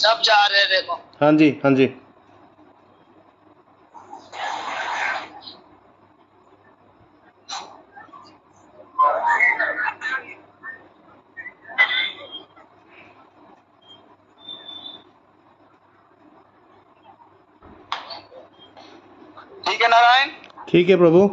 सब जा रहे हैं देखो। हाँ जी हाँ जी। ठीक है नारायण। ठीक है प्रभु।